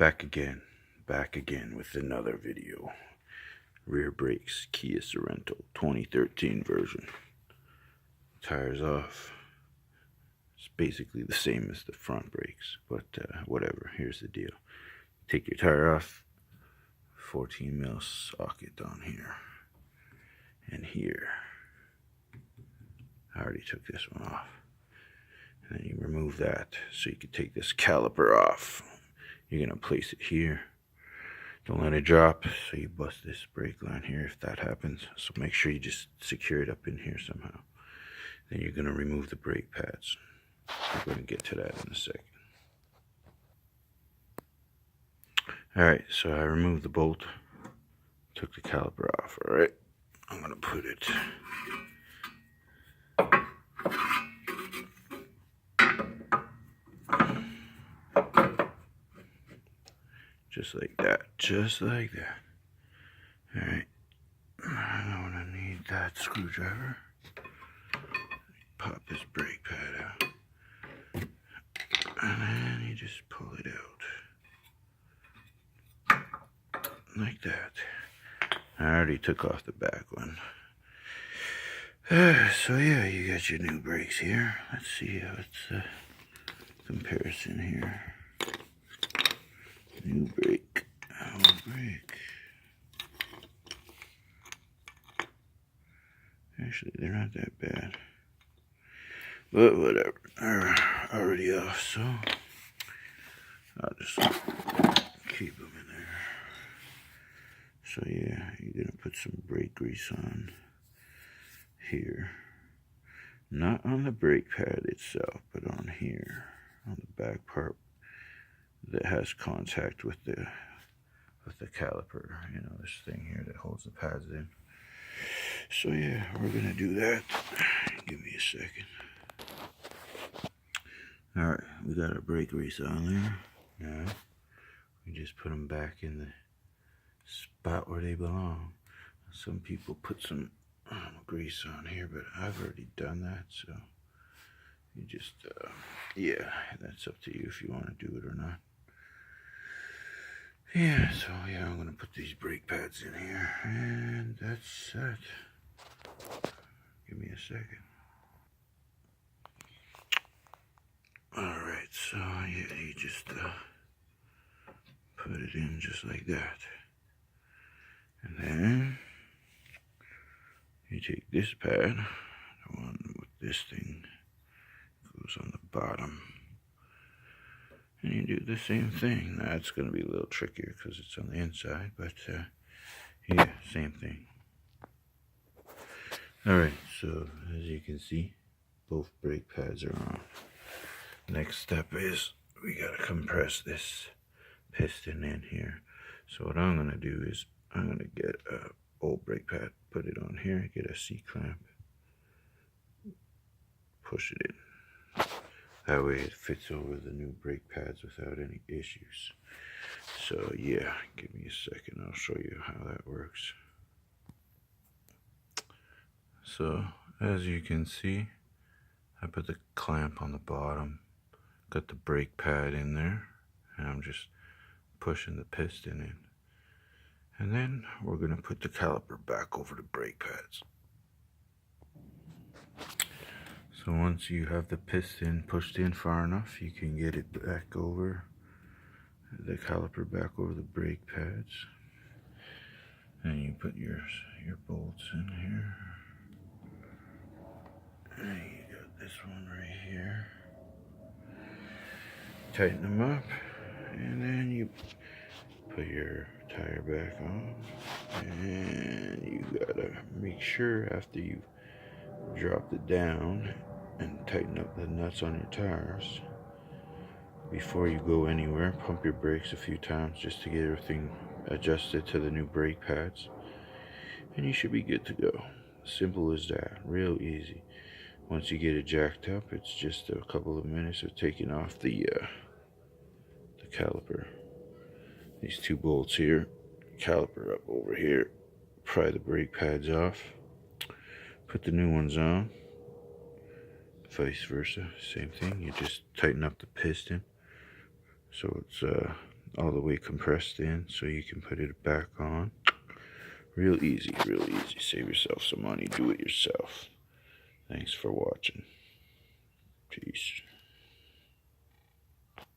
Back again with another video. Rear brakes, Kia Sorento 2013 version. Tires off. It's basically the same as the front brakes, but whatever. Here's the deal. Take your tire off, 14 mil socket on here and here. I already took this one off. And then you remove that so you can take this caliper off. You're going to place it here. Don't let it drop, so you bust this brake line here if that happens. So make sure you just secure it up in here somehow. Then you're going to remove the brake pads. We're going to get to that in a second. Alright, so I removed the bolt. Took the caliper off, alright? I'm going to put it... just like that. Alright, I'm gonna need that screwdriver. Pop this brake pad out. And then you just pull it out. Like that. I already took off the back one. So yeah, you got your new brakes here. Let's see how it's the comparison here. New brake, old brake. Actually, they're not that bad. But whatever, they're already off, so I'll just keep them in there. So yeah, you're gonna put some brake grease on here. Not on the brake pad itself, but on here, on the back part that has contact with the caliper, you know, this thing here that holds the pads in. So yeah, we're gonna do that. Give me a second. Alright, we got our brake grease on there. Now we just put them back in the spot where they belong. Some people put some grease on here, but I've already done that, so you just yeah, that's up to you if you want to do it or not. Yeah, so yeah, I'm gonna put these brake pads in here, and that's it. Give me a second. Alright, so yeah, you just put it in just like that. And then you take this pad, the one with this thing, goes on the bottom. And you do the same thing. Now it's going to be a little trickier because it's on the inside, but yeah, same thing. Alright, so as you can see, both brake pads are on. Next step is we got to compress this piston in here. So what I'm going to do is I'm going to get a old brake pad, put it on here, get a C-clamp, push it in. That way it fits over the new brake pads without any issues. So yeah, give me a second, I'll show you how that works. So as you can see, I put the clamp on the bottom, got the brake pad in there, and I'm just pushing the piston in. And then we're going to put the caliper back over the brake pads. So once you have the piston pushed in far enough, you can get it back over, the caliper back over the brake pads. And you put your bolts in here. And you got this one right here. Tighten them up, and then you put your tire back on. And you gotta make sure after you've dropped it down and tighten up the nuts on your tires, before you go anywhere, pump your brakes a few times just to get everything adjusted to the new brake pads, and you should be good to go. Simple as that, real easy. Once you get it jacked up, it's just a couple of minutes of taking off the caliper. These two bolts here, caliper up over here, pry the brake pads off, put the new ones on, vice versa, same thing. You just tighten up the piston so it's all the way compressed in so you can put it back on. Real easy, real easy. Save yourself some money. Do it yourself. Thanks for watching. Peace.